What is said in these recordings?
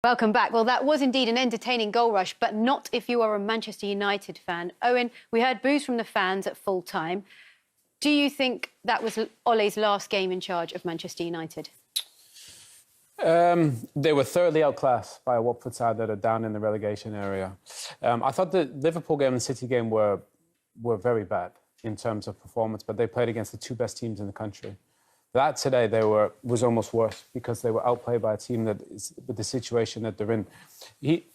Welcome back. Well, that was indeed an entertaining goal rush, but not if you are a Manchester United fan. Owen, we heard boos from the fans at full time. Do you think that was Ole's last game in charge of Manchester United? They were thoroughly outclassed by a Watford side that are down in the relegation area. I thought the Liverpool game and the City game were very bad in terms of performance, but they played against the two best teams in the country. That today was almost worse because they were outplayed by a team that is with the situation that they're in.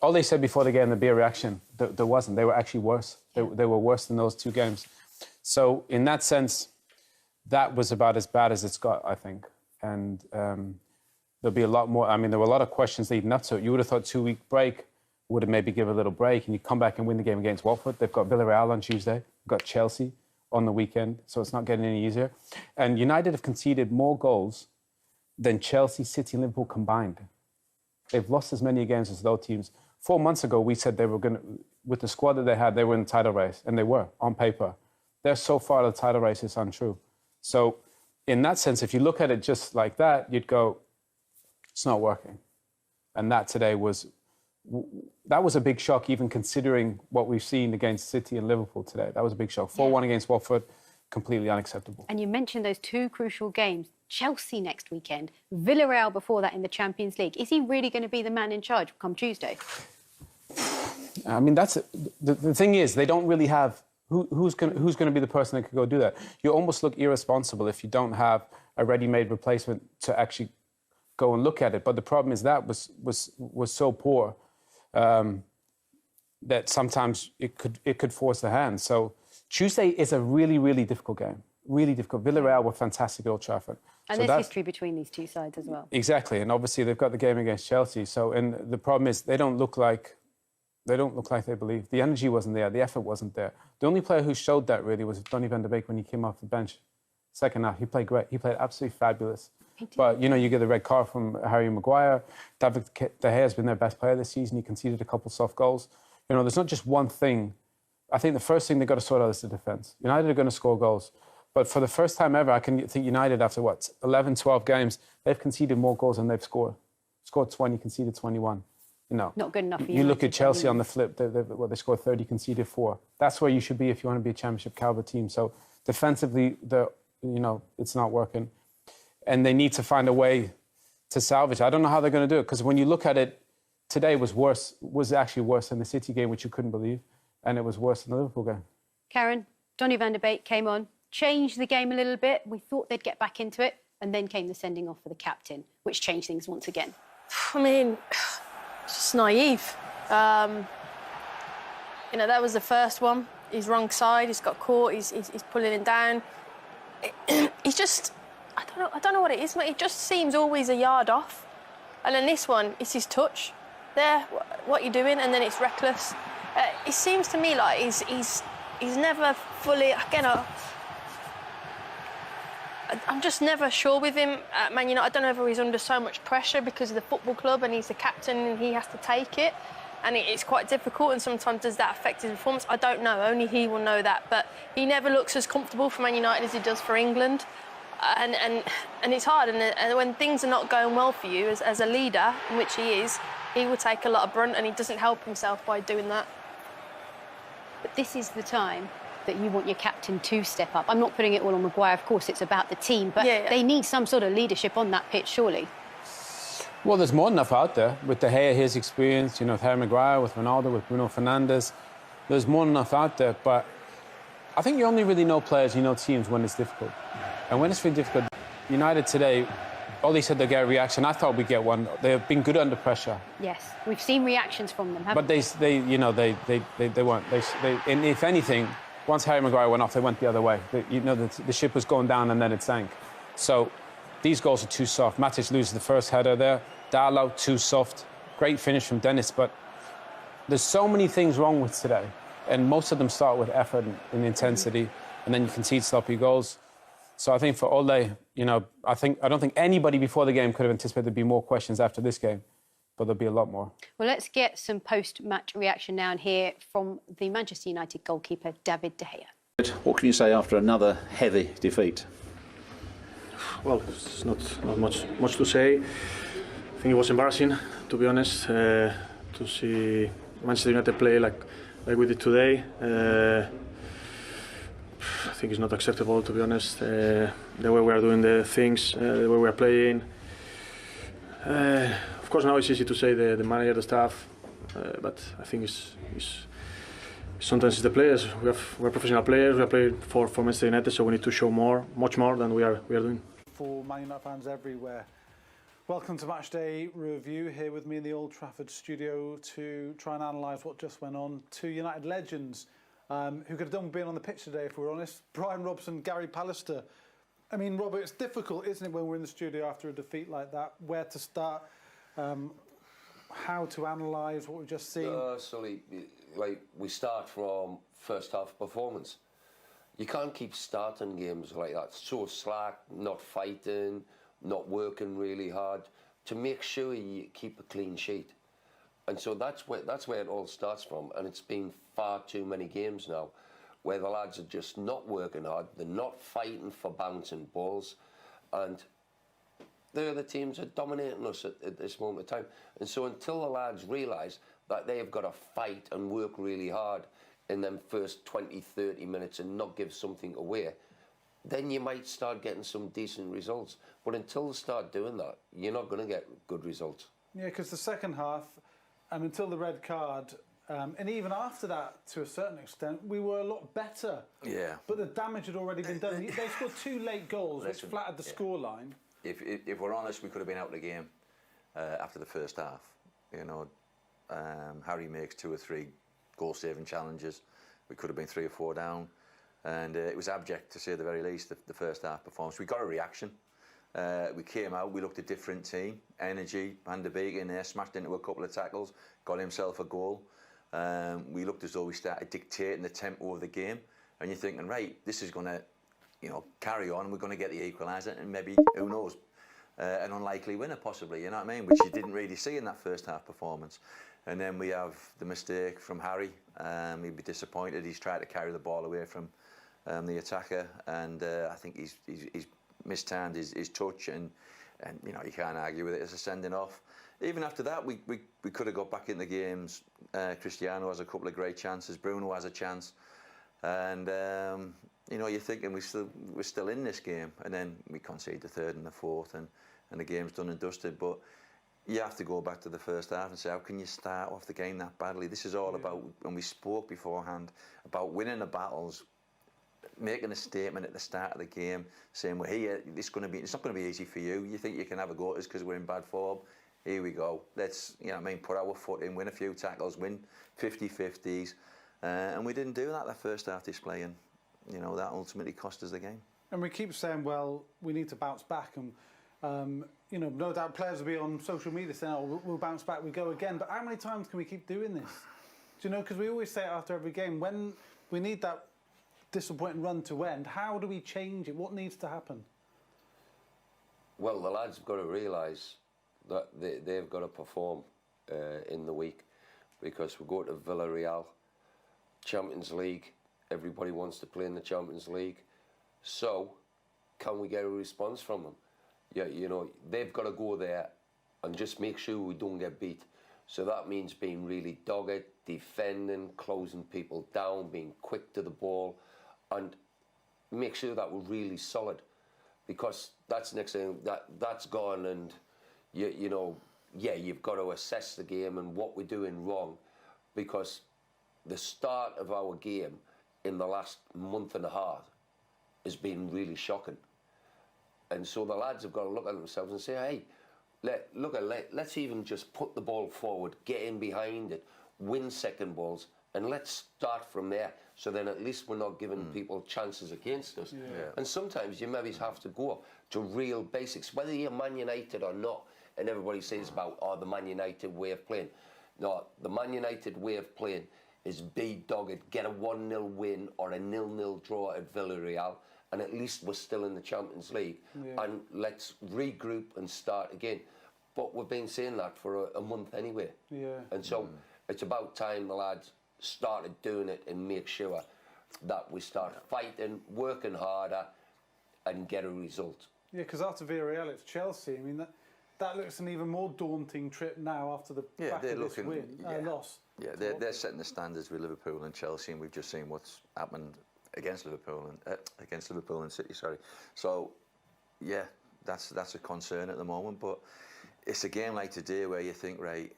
Ole said before the game there'd be a reaction. There wasn't. They were actually worse. They were worse than those two games. So in that sense, that was about as bad as it's got, I think. And there'll be a lot more. I mean, there were a lot of questions leading up to it. You would have thought 2-week break would have maybe give a little break and you come back and win the game against Watford. They've got Villarreal on Tuesday. They've got Chelsea on the weekend, so it's not getting any easier. And United have conceded more goals than Chelsea, City, and Liverpool combined. They've lost as many games as those teams. 4 months ago, we said they were going to, with the squad that they had, they were in the title race, and they were, on paper. They're so far out of the title race, it's untrue. So in that sense, if you look at it just like that, you'd go, it's not working. And that today was a big shock, even considering what we've seen against City and Liverpool today. That was a big shock. 4-1 against Watford, completely unacceptable. And you mentioned those two crucial games. Chelsea next weekend, Villarreal before that in the Champions League. Is he really going to be the man in charge come Tuesday? I mean, that's the thing is, they don't really have who's going to be the person that could go do that. You almost look irresponsible if you don't have a ready-made replacement to actually go and look at it. But the problem is that was so poor. That sometimes it could force the hand. So Tuesday is a really, really difficult game. Really difficult. Villarreal were fantastic at Old Trafford. And so there's history between these two sides as well. Exactly. And obviously they've got the game against Chelsea. So, and the problem is they don't look like they believe. The energy wasn't there. The effort wasn't there. The only player who showed that really was Donny van de Beek when he came off the bench. Second half, he played great. He played absolutely fabulous. But, you know, you get the red card from Harry Maguire. David De Gea has been their best player this season. He conceded a couple soft goals. You know, there's not just one thing. I think the first thing they've got to sort out is the defence. United are going to score goals. But for the first time ever, I can think United, after, 11, 12 games, they've conceded more goals than they've scored. Scored 20, conceded 21. You know, not good enough for you look at Chelsea on the flip, they scored 30, conceded 4. That's where you should be if you want to be a championship caliber team. So defensively, it's not working. And they need to find a way to salvage. I don't know how they're going to do it, because when you look at it, today was actually worse than the City game, which you couldn't believe, and it was worse than the Liverpool game. Karen, Donny van de Beek came on, changed the game a little bit. We thought they'd get back into it, and then came the sending off for the captain, which changed things once again. I mean, it's just naive. That was the first one. He's wrong side. He's got caught. He's pulling him down. He's just. I don't know what it is, mate. It just seems always a yard off. And then this one, it's his touch. There, what are you doing? And then it's reckless. It seems to me like he's never fully... Again, I'm just never sure with him at Man United. I don't know whether he's under so much pressure because of the football club and he's the captain and he has to take it. And it's quite difficult, and sometimes does that affect his performance? I don't know. Only he will know that. But he never looks as comfortable for Man United as he does for England. And it's hard, and when things are not going well for you as a leader, in which he is, he will take a lot of brunt, and he doesn't help himself by doing that. But this is the time that you want your captain to step up. I'm not putting it all on Maguire, of course, it's about the team, but they need some sort of leadership on that pitch, surely. Well, there's more than enough out there. With De Gea, his experience, with Harry Maguire, with Ronaldo, with Bruno Fernandes, there's more than enough out there, but I think you only really know players, teams when it's difficult. And when it's really difficult, United today, Ole said they'll get a reaction. I thought we'd get one. They've been good under pressure. Yes, we've seen reactions from them, haven't we? But they weren't. And if anything, once Harry Maguire went off, they went the other way. The ship was going down and then it sank. So these goals are too soft. Matic loses the first header there. Darlow, too soft. Great finish from Dennis, but there's so many things wrong with today. And most of them start with effort and intensity, and then you concede sloppy goals. So I think for Ole, I don't think anybody before the game could have anticipated there'd be more questions after this game, but there'll be a lot more. Well, let's get some post-match reaction now and hear from the Manchester United goalkeeper, David De Gea. What can you say after another heavy defeat? Well, it's not much to say. think it was embarrassing, to be honest, to see Manchester United play like we did today. I think it's not acceptable, to be honest. The way we are doing the things, the way we are playing. Of course, now it's easy to say the manager, the staff, but I think it's sometimes it's the players. We're professional players. We are playing for Manchester United, so we need to show much more than we are doing. For Man United fans everywhere, welcome to Matchday Review. Here with me in the Old Trafford studio to try and analyse what just went on. Two United legends who could have done being on the pitch today, if we're honest. Brian Robson, Gary Pallister. I mean, Robert, it's difficult, isn't it, when we're in the studio after a defeat like that? Where to start? How to analyse what we've just seen? Sully, like we start from first half performance. You can't keep starting games like that. So slack, not fighting, not working really hard to make sure you keep a clean sheet. And so that's where it all starts from. And it's been far too many games now where the lads are just not working hard. They're not fighting for bouncing balls. And the other teams are dominating us at this moment of time. And so until the lads realise that they've got to fight and work really hard in them first 20, 30 minutes and not give something away, then you might start getting some decent results. But until they start doing that, you're not going to get good results. Yeah, because the second half, until the red card, and even after that, to a certain extent, we were a lot better. Yeah. But the damage had already been done. They scored two late goals, which flattered the scoreline. If we're honest, we could have been out of the game after the first half. You know, Harry makes 2 or 3 goal-saving challenges. We could have been 3 or 4 down. And it was abject, to say the very least, the first half performance. We got a reaction. We came out, we looked a different team. Energy, Van der Beek in there, smashed into a couple of tackles, got himself a goal. We looked as though we started dictating the tempo of the game. And you're thinking, right, this is going to, you know, carry on. We're going to get the equaliser and maybe, who knows, an unlikely winner possibly, you know what I mean? Which you didn't really see in that first half performance. And then we have the mistake from Harry. He'd be disappointed. He's tried to carry the ball away from the attacker, and I think he's mistimed his touch, and you know, you can't argue with it as a sending off. Even after that, we could have got back in the games. Cristiano has a couple of great chances. Bruno has a chance, and you know, you're thinking we're still in this game, and then we concede the third and the fourth, and the game's done and dusted. But you have to go back to the first half and say, how can you start off the game that badly? This is all about, when we spoke beforehand, about winning the battles, making a statement at the start of the game, saying, we're here, it's not going to be easy for you. You think you can have a go at us because we're in bad form? Here we go. Let's, you know what I mean, put our foot in, win a few tackles, win 50-50s. And we didn't do that the first half display, and, you know, that ultimately cost us the game. And we keep saying, well, we need to bounce back, and you know, no doubt players will be on social media saying, oh, we'll bounce back, we go again. But how many times can we keep doing this? Do you know, because we always say it after every game, when we need that disappointing run to end, how do we change it? What needs to happen? Well, the lads have got to realise that they've got to perform in the week, because we go to Villarreal, Champions League, everybody wants to play in the Champions League. So, can we get a response from them? Yeah, you know, they've got to go there and just make sure we don't get beat. So that means being really dogged, defending, closing people down, being quick to the ball, and make sure that we're really solid, because that's the next thing that's gone. And you know, yeah, you've got to assess the game and what we're doing wrong, because the start of our game in the last month and a half has been really shocking. And so the lads have got to look at themselves and say, hey, let's even just put the ball forward, get in behind it, win second balls, and let's start from there. So then at least we're not giving people chances against us. Yeah. And sometimes you maybe have to go to real basics, whether you're Man United or not. And everybody says about, the Man United way of playing. No, the Man United way of playing is be dogged, get a 1-0 win or a 0-0 draw at Villarreal, and at least we're still in the Champions League, and let's regroup and start again. But we've been saying that for a month anyway. Yeah. And so it's about time the lads started doing it and make sure that we start fighting, working harder, and get a result. Yeah, because after Villarreal, it's Chelsea. I mean, that looks an even more daunting trip now after the back of this loss. Yeah, they're setting the standards with Liverpool and Chelsea, and we've just seen what's happened against Liverpool and City. Sorry. So, yeah, that's a concern at the moment. But it's a game like today where you think, right,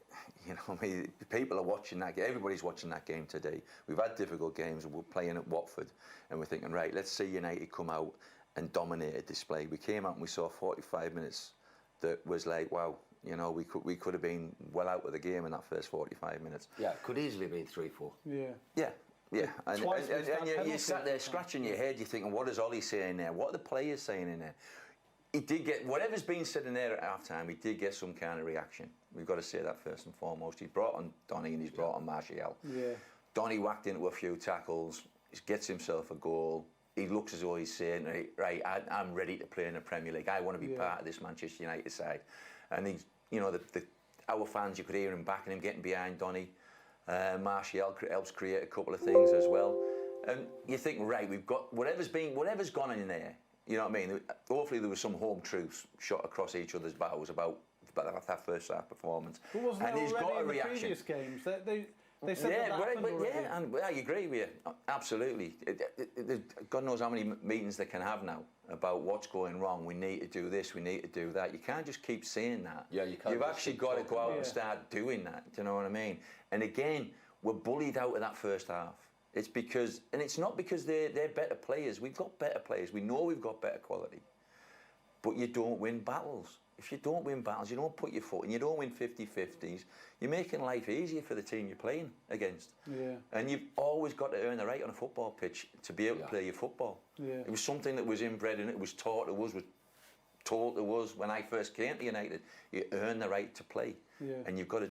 you know, I mean, people are watching that game. Everybody's watching that game today. We've had difficult games. We're playing at Watford, and we're thinking, right, let's see United come out and dominate a display. We came out and we saw 45 minutes that was like, wow, you know, we could have been well out of the game in that first 45 minutes. Yeah, it could easily have been 3-4. Yeah. And you sat there scratching your head. You're thinking, what is Ollie saying there? What are the players saying in there? He did get, whatever's been said in there at half-time, he did get some kind of reaction. We've got to say that first and foremost. He brought on Donny and he's brought on Martial. Yeah. Donny whacked into a few tackles. He gets himself a goal. He looks as though he's saying, right, I'm ready to play in the Premier League. I want to be part of this Manchester United side. And he's, you know, our fans, you could hear him backing him, getting behind Donny. Martial helps create a couple of things as well. And you think, right, we've got whatever's gone in there. You know what I mean? Hopefully there was some home truths shot across each other's bows about that first half performance. But wasn't and that he's already got a in the reaction. previous games? They said that happened already. And I agree with you. Absolutely. God knows how many meetings they can have now about what's going wrong. We need to do this. We need to do that. You can't just keep saying that. Yeah, you can't. You've actually got to go out and start doing that. Do you know what I mean? And again, we're bullied out of that first half. It's because, and it's not because they're better players. We've got better players. We know we've got better quality. But you don't win battles. If you don't win battles, you don't put your foot in, you don't win 50-50s, you're making life easier for the team you're playing against. Yeah. And you've always got to earn the right on a football pitch to be able to play your football. Yeah. It was something that was inbred and it was taught to us, was told to us when I first came to United. You earn the right to play. Yeah. And you've got to